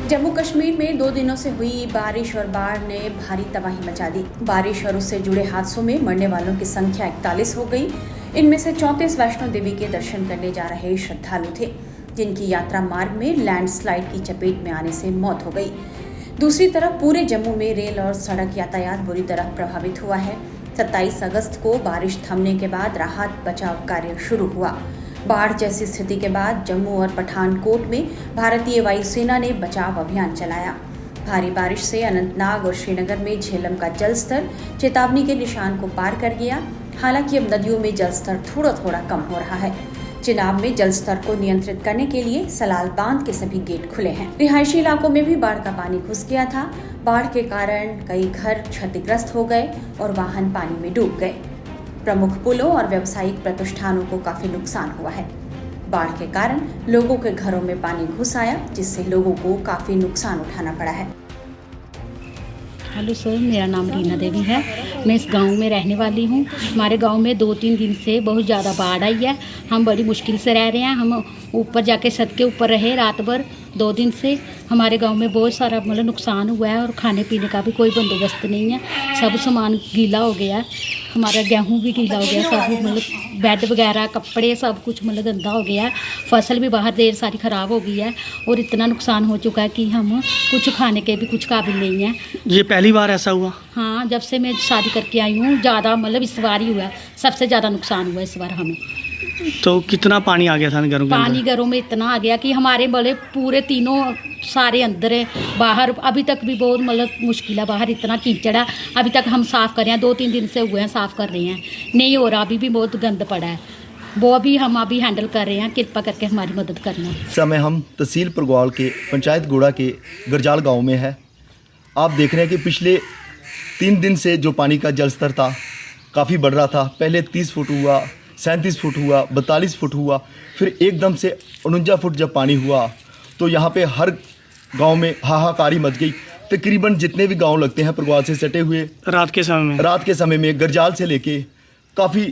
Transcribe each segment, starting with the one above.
जम्मू कश्मीर में 2 दिनों से हुई बारिश और बाढ़ ने भारी तबाही मचा दी। बारिश और उससे जुड़े हादसों में मरने वालों की संख्या 41 हो गई। इनमें से 34 वैष्णो देवी के दर्शन करने जा रहे श्रद्धालु थे, जिनकी यात्रा मार्ग में लैंडस्लाइड की चपेट में आने से मौत हो गई। दूसरी तरफ पूरे जम्मू में रेल और सड़क यातायात बुरी तरह प्रभावित हुआ है। 27 अगस्त को बारिश थमने के बाद राहत बचाव कार्य शुरू हुआ। बाढ़ जैसी स्थिति के बाद जम्मू और पठानकोट में भारतीय वायुसेना ने बचाव अभियान चलाया। भारी बारिश से अनंतनाग और श्रीनगर में झेलम का जलस्तर चेतावनी के निशान को पार कर गया। हालांकि अब नदियों में जलस्तर थोड़ा थोड़ा कम हो रहा है। चिनाब में जलस्तर को नियंत्रित करने के लिए सलाल बांध के सभी गेट खुले हैं। रिहायशी इलाकों में भी बाढ़ का पानी घुस गया था। बाढ़ के कारण कई घर क्षतिग्रस्त हो गए और वाहन पानी में डूब गए। प्रमुख पुलों और व्यावसायिक प्रतिष्ठानों को काफी नुकसान हुआ है। बाढ़ के कारण लोगों के घरों में पानी घुस आया, जिससे लोगों को काफी नुकसान उठाना पड़ा है। हेलो सर, मेरा नाम रीना देवी है। मैं इस गांव में रहने वाली हूं। हमारे गांव में 2-3 दिन से बहुत ज़्यादा बाढ़ आई है। हम बड़ी मुश्किल से रह रहे हैं। हम ऊपर जाके छत के ऊपर रहे रात भर। 2 दिन से हमारे गांव में बहुत सारा नुकसान हुआ है और खाने पीने का भी कोई बंदोबस्त नहीं है। सब सामान गीला हो गया है। हमारा गेहूं भी गीला हो गया, सब बेड वगैरह कपड़े सब कुछ गंदा हो गया है। फसल भी बाहर ढेर सारी ख़राब हो गई है और इतना नुकसान हो चुका है कि हम कुछ खाने के भी कुछ काबिल नहीं है। ये पहली बार ऐसा हुआ? हाँ, जब से मैं शादी करके आई हूँ ज़्यादा इस बार ही हुआ है। सबसे ज़्यादा नुकसान हुआ इस बार हमें। तो कितना पानी आ गया था घरों के अंदर? पानी घरों में इतना आ गया कि हमारे पूरे तीनों सारे अंदर है। बाहर अभी तक भी बहुत मुश्किल है। बाहर इतना कीचड़ है। अभी तक हम साफ़ कर रहे हैं, 2-3 दिन से हुए हैं साफ़ कर रहे हैं, नहीं हो रहा। अभी भी बहुत गंद पड़ा है, वो अभी हम हैंडल कर रहे हैं। कृपा करके हमारी मदद करना। इस समय हम तहसील परगवाल के पंचायत गोड़ा के गरजाल गाँव में है। आप देख रहे हैं कि पिछले 3 दिन से जो पानी का जल स्तर था काफ़ी बढ़ रहा था। पहले 30 फुट हुआ, 37 फुट हुआ, 42 फुट हुआ, फिर एकदम से 49 फुट जब पानी हुआ तो यहाँ पे हर गांव में हाहाकारी मच गई। तकरीबन जितने भी गांव लगते हैं परगवाल से सटे हुए, रात के समय में गरजाल से लेके काफ़ी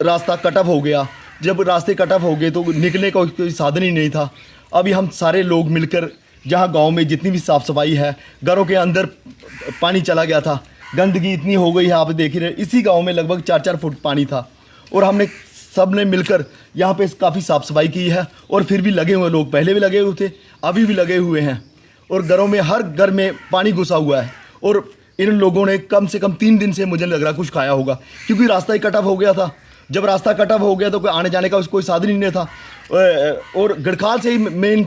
रास्ता कट ऑफ हो गया। जब रास्ते कट ऑफ हो गए तो निकलने का कोई साधन ही नहीं था। अभी हम सारे लोग मिलकर जहाँ गाँव में जितनी भी साफ़ सफाई है, घरों के अंदर पानी चला गया था, गंदगी इतनी हो गई है। आप देख रहे हैं इसी गाँव में लगभग 4-4 फुट पानी था और हमने सब ने मिलकर यहाँ पे काफ़ी साफ़ सफाई की है। और फिर भी लगे हुए लोग पहले भी लगे हुए थे, अभी भी लगे हुए हैं और घरों में हर घर में पानी घुसा हुआ है। और इन लोगों ने कम से कम 3 दिन से मुझे लग रहा कुछ खाया होगा, क्योंकि रास्ता ही कट ऑफ हो गया था। जब रास्ता कट ऑफ हो गया तो कोई आने जाने का कोई साधन ही नहीं था। और गढ़खाल से ही मेन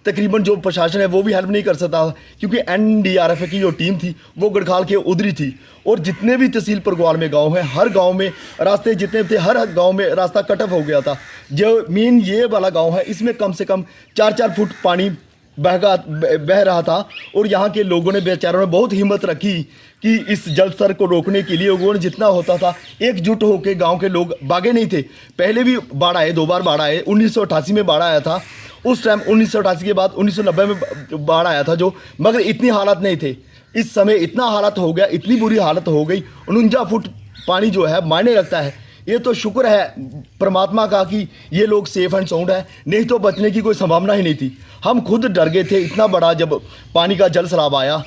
तकरीबन जो प्रशासन है वो भी हेल्प नहीं कर सकता, क्योंकि NDRF की जो टीम थी वो गढ़खाल के उधर ही थी। और जितने भी तहसील परगवाल में गांव हैं, हर गांव में रास्ते जितने थे, हर गांव में रास्ता कट ऑफ हो गया था। जो मेन ये वाला गांव है इसमें कम से कम 4-4 फुट पानी बह रहा था। और यहाँ के लोगों ने, बेचारों ने बहुत हिम्मत रखी कि इस जल स्तर को रोकने के लिए लोगों ने जितना होता था एकजुट होकर, गांव के लोग भागे नहीं थे। पहले भी बाढ़ आए, 2 बार बाढ़ आए। 1988 में बाढ़ आया था, उस टाइम 1988 के बाद 1990 में बाढ़ आया था जो, मगर इतनी हालत नहीं थे। इस समय इतना हालत हो गया, इतनी बुरी हालत हो गई। 49 फुट पानी जो है मायने रखता है। ये तो शुक्र है परमात्मा का कि ये लोग सेफ एंड साउंड है, नहीं तो बचने की कोई संभावना ही नहीं थी। हम खुद डर गए थे, इतना बड़ा जब पानी का जल सैलाब आया।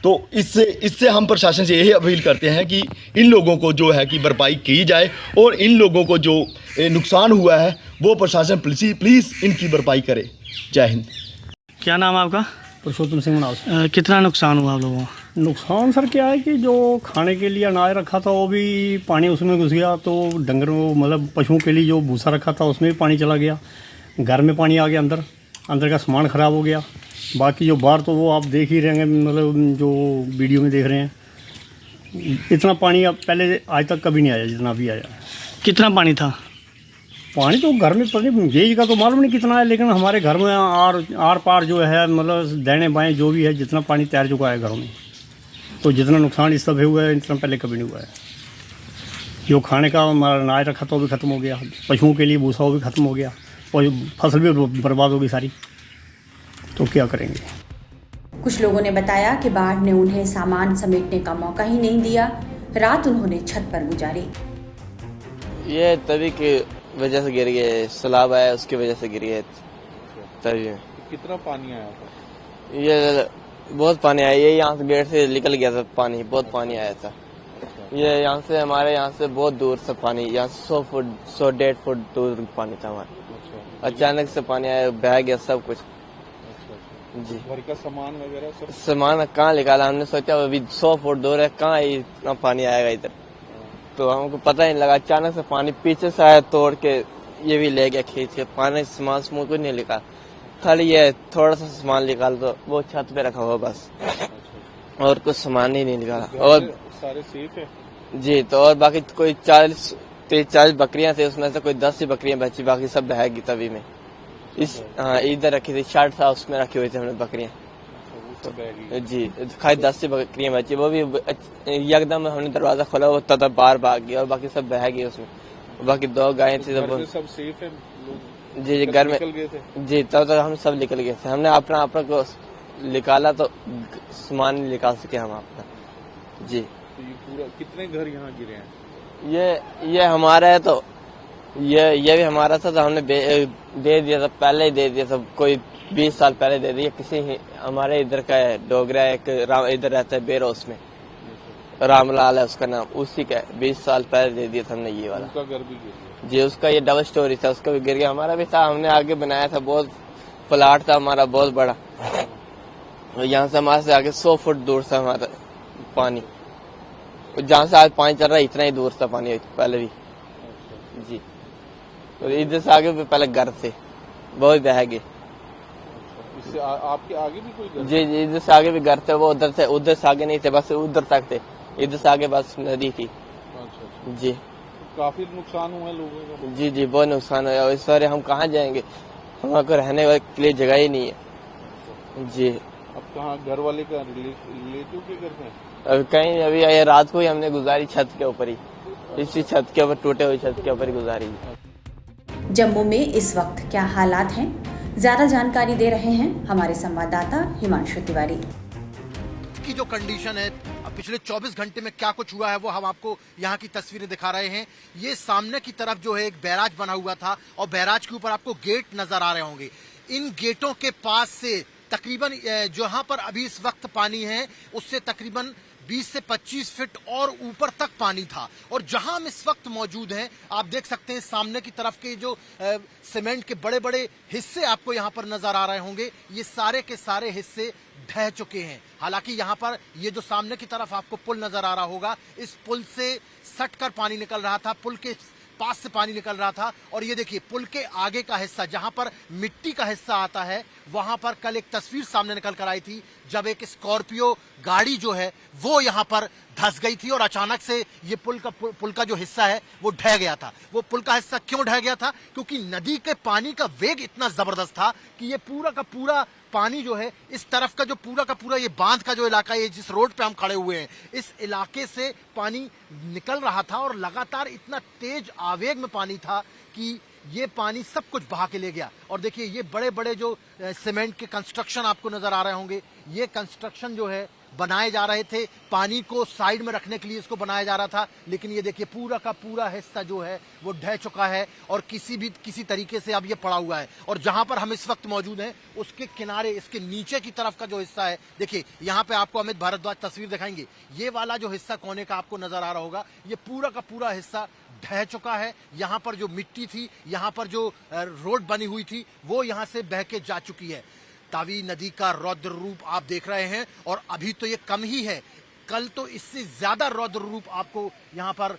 तो इससे हम प्रशासन से यही अपील करते हैं कि इन लोगों को जो है कि भरपाई की जाए और इन लोगों को जो नुकसान हुआ है वो प्रशासन प्लीज़ इनकी भरपाई करे। जय हिंद। क्या नाम है आपका? पुरुषोत्तम सिंह मनाव। कितना नुकसान हुआ आप लोगों को? नुकसान सर क्या है कि जो खाने के लिए अनाज रखा था वो भी पानी उसमें घुस गया। तो डंगरों पशुओं के लिए जो भूसा रखा था उसमें भी पानी चला गया। घर में पानी आ गया, अंदर का सामान ख़राब हो गया। बाकी जो बाहर तो वो आप देख ही रहे हैं, जो वीडियो में देख रहे हैं। इतना पानी अब पहले आज तक कभी नहीं आया जितना अभी आया। कितना पानी था? पानी तो घर में पता नहीं, ये जगह तो मालूम नहीं कितना है, लेकिन हमारे घर में आर पार जो है दाएं बाएं जो भी है जितना पानी तैर चुका है घरों में। तो जितना नुकसान इस सब हुआ है इतना पहले कभी नहीं हुआ है। जो खाने का अनाज रखा था वो भी ख़त्म हो गया, पशुओं के लिए भूसा वो भी ख़त्म हो गया और फसल भी बर्बाद हो गई सारी। तो क्या करेंगे? कुछ लोगों ने बताया कि बाढ़ ने उन्हें सामान समेटने का मौका ही नहीं दिया। रात उन्होंने छत पर गुजारी। ये तभी की वजह से गिर गए, सैलाब आया उसकी वजह से गिर गए तभी। कितना पानी आया था? ये बहुत पानी आया, ये यहाँ से गेट से निकल गया था पानी, बहुत पानी आया था। ये यहाँ से हमारे यहाँ से बहुत दूर से पानी, यहाँ 100-150 फुट दूर पानी था हमारे। अचानक से पानी आया, बह गया सब कुछ। जी, घर का सामान वगैरह सब सामान कहाँ निकाला, हमने सोचा अभी 100 फुट दूर है, कहाँ इतना पानी आएगा इधर, तो हमको पता ही नहीं लगा। अचानक से पानी पीछे से आया, तोड़ के ये भी ले गया खींच के। पानी सामान कुछ नहीं निकाला, खाली ये थोड़ा सा सामान निकाल तो वो छत पे रखा हुआ बस, और कुछ सामान ही नहीं निकाला। और सारे सेफ है जी, तो और बाकी कोई 40 बकरियां थी, उसमें से कोई 10 ही बकरियां बची, बाकी सब बह गई तभी में। हाँ, इधर रखी थी, शर्ट था उसमें रखी हुई थी हमने बकरियां, तो जी खाली 10 ही बकरियां बची, वो भी एकदम हमने दरवाजा खोला वो तब बाहर भाग गई, और बाकी सब बह गई उसमें। बाकी 2 गायें थी, सब सेफ है जी घर में निकल गए थे। जी, तब तक हम सब निकल गए थे। हमने अपना को निकाला तो सामान नहीं निकाल सके हम अपना। जी, तो ये पूरा कितने घर यहाँ गिरे हैं? ये हमारा है, तो ये भी हमारा था, तो हमने दे दिया था, पहले ही दे दिया था, कोई 20 साल पहले दे दिया। किसी हमारे इधर का है, डोगरा एक इधर रहता है बेरोस में, रामलाल है उसका नाम, उसी का 20 साल पहले दे दिया था हमने ये वाला। उनका घर भी गिर गया? जी, उसका ये डबल स्टोरी था, उसका भी गिर गया, हमारा भी था, हमने आगे बनाया था, बहुत प्लाट था हमारा बहुत बड़ा, और यहाँ से हमारे से आगे 100 फुट दूर था हमारा पानी, जहाँ से आज पानी चल रहा है इतना ही दूर था पानी पहले भी। जी, तो इधर से आगे भी पहले घर थे, वो भी बह गए। इससे आपके आगे भी कोई घर? जी, इधर से आगे भी घर थे, वो उधर थे, उधर से आगे नहीं थे, बस उधर तक थे, इधर से आगे बस नदी थी। अच्छा। जी, काफी नुकसान हुआ है लोगों का? जी, बहुत नुकसान हुआ। इस बार हम कहाँ जाएंगे, हमारे को रहने के लिए जगह ही नहीं है। जी, अब कहाँ घर वाले का रिलेटिव के घर में? अब कहीं अभी ये रात को ही हमने गुजारी छत के ऊपर ही, इसी छत के ऊपर, टूटे हुए छत के ऊपर ही गुजारी। जम्मू में इस वक्त क्या हालात हैं, ज्यादा जानकारी दे रहे हैं हमारे संवाददाता हिमांशु तिवारी। की जो कंडीशन है, अब पिछले 24 घंटे में क्या कुछ हुआ है वो हम आपको यहाँ की तस्वीरें दिखा रहे हैं। ये सामने की तरफ जो है एक बैराज बना हुआ था, और बैराज के ऊपर आपको गेट नजर आ रहे होंगे। इन गेटों के पास से तकरीबन जहां पर अभी इस वक्त पानी है, उससे तकरीबन 20 से 25 फीट और ऊपर तक पानी था। और जहां हम इस वक्त मौजूद हैं, आप देख सकते हैं सामने की तरफ के जो सीमेंट के बड़े बड़े हिस्से आपको यहां पर नजर आ रहे होंगे, ये सारे के सारे हिस्से ढह चुके हैं। हालांकि यहां पर ये जो सामने की तरफ आपको पुल नजर आ रहा होगा, इस पुल से सटकर पानी निकल रहा था, पुल के पास से पानी निकल रहा था। और ये देखिए पुल के आगे का हिस्सा, जहां पर मिट्टी का हिस्सा आता है, वहां पर कल एक तस्वीर सामने निकल कर आई थी, जब एक स्कॉर्पियो गाड़ी जो है वो यहां पर धंस गई थी, और अचानक से ये पुल का जो हिस्सा है वो ढह गया था। वो पुल का हिस्सा क्यों ढह गया था? क्योंकि नदी के पानी का वेग इतना जबरदस्त था कि ये पूरा का पूरा पानी जो है, इस तरफ का जो पूरा का पूरा ये बांध का जो इलाका है, जिस रोड पे हम खड़े हुए हैं, इस इलाके से पानी निकल रहा था, और लगातार इतना तेज आवेग में पानी था कि ये पानी सब कुछ बहा के ले गया। और देखिए ये बड़े बड़े जो सीमेंट के कंस्ट्रक्शन आपको नजर आ रहे होंगे, ये कंस्ट्रक्शन जो है बनाए जा रहे थे, पानी को साइड में रखने के लिए इसको बनाया जा रहा था। लेकिन ये देखिए पूरा का पूरा हिस्सा जो है वो ढह चुका है, और किसी तरीके से अब ये पड़ा हुआ है। और जहां पर हम इस वक्त मौजूद हैं, उसके किनारे, इसके नीचे की तरफ का जो हिस्सा है, देखिए यहाँ पे आपको अमित भारद्वाज तस्वीर दिखाएंगे, ये वाला जो हिस्सा कोने का आपको नजर आ रहा होगा, ये पूरा का पूरा हिस्सा ढह चुका है। यहाँ पर जो मिट्टी थी, यहाँ पर जो रोड बनी हुई थी, वो यहाँ से बह के जा चुकी है। तावी नदी का रौद्र रूप आप देख रहे हैं, और अभी तो ये कम ही है, कल तो इससे ज्यादा रौद्र रूप आपको यहाँ पर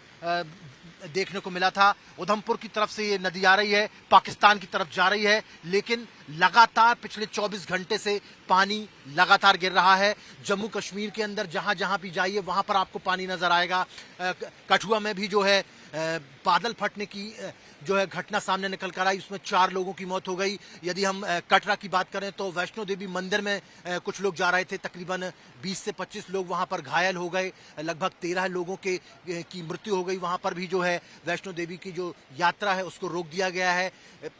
देखने को मिला था। उधमपुर की तरफ से ये नदी आ रही है, पाकिस्तान की तरफ जा रही है, लेकिन लगातार पिछले 24 घंटे से पानी लगातार गिर रहा है। जम्मू कश्मीर के अंदर जहां जहां भी जाइए वहां पर आपको पानी नजर आएगा। कठुआ में भी जो है बादल फटने की जो है घटना सामने निकल कर आई, उसमें 4 लोगों की मौत हो गई। यदि हम कटरा की बात करें तो वैष्णो देवी मंदिर में कुछ लोग जा रहे थे, तकरीबन 20 से 25 लोग वहां पर घायल हो गए, लगभग 13 लोगों की मृत्यु हो गई। वहां पर भी जो है वैष्णो देवी की जो यात्रा है उसको रोक दिया गया है।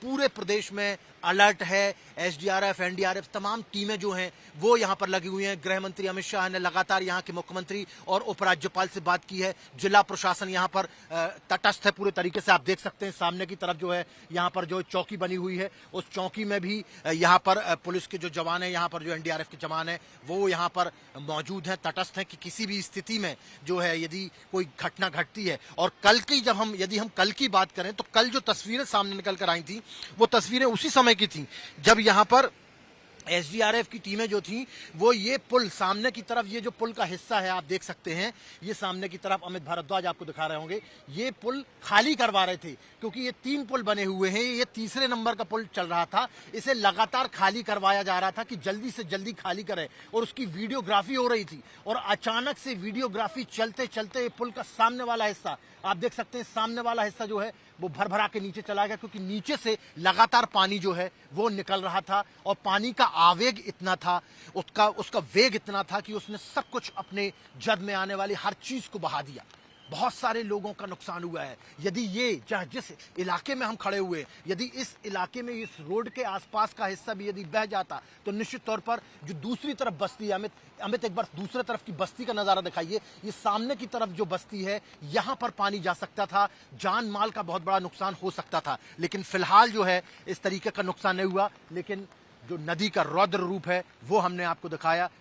पूरे प्रदेश में अलर्ट है। एसडीआरएफ, एनडीआरएफ तमाम टीमें जो हैं वो यहाँ पर लगी हुई हैं। गृह मंत्री अमित शाह ने लगातार यहाँ के मुख्यमंत्री और उपराज्यपाल से बात की है। जिला प्रशासन यहाँ पर तटस्थ है पूरे तरीके से। आप देख सकते हैं सामने की तरफ जो है यहाँ पर जो चौकी बनी हुई है, उस चौकी में भी यहाँ पर पुलिस के जो जवान है, यहाँ पर जो एनडीआरएफ के जवान है वो यहाँ पर मौजूद हैं, तटस्थ हैं कि किसी भी स्थिति में जो है यदि कोई घटना घटती है। और कल की यदि हम कल की बात करें तो कल जो तस्वीरें सामने निकल कर आई थी वो तस्वीरें उसी समय की थी जब यहाँ पर एसडीआरएफ की टीमें जो थी वो ये पुल सामने की तरफ, ये जो पुल का हिस्सा है आप देख सकते हैं, ये सामने की तरफ अमित भारद्वाज आपको दिखा रहे होंगे, ये पुल खाली करवा रहे थे क्योंकि ये 3 पुल बने हुए हैं। ये तीसरे नंबर का पुल चल रहा था, इसे लगातार खाली करवाया जा रहा था कि जल्दी से जल्दी खाली करें और उसकी वीडियोग्राफी हो रही थी। और अचानक से वीडियोग्राफी चलते चलते पुल का सामने वाला हिस्सा आप देख सकते हैं, सामने वाला हिस्सा जो है वो भर भरा के नीचे चला गया क्योंकि नीचे से लगातार पानी जो है वो निकल रहा था और पानी का आवेग इतना था, उसका वेग इतना था कि उसने सब कुछ अपने जद में आने वाली हर चीज को बहा दिया। बहुत सारे लोगों का नुकसान हुआ है। यदि ये जिस इलाके में हम खड़े हुए, यदि इस इलाके में इस रोड के आसपास का हिस्सा भी यदि बह जाता तो निश्चित तौर पर जो दूसरी तरफ बस्ती है, अमित एक बार दूसरे तरफ की बस्ती का नजारा दिखाइए। ये सामने की तरफ जो बस्ती है यहाँ पर पानी जा सकता था, जान माल का बहुत बड़ा नुकसान हो सकता था। लेकिन फिलहाल जो है इस तरीके का नुकसान नहीं हुआ। लेकिन जो नदी का रौद्र रूप है वो हमने आपको दिखाया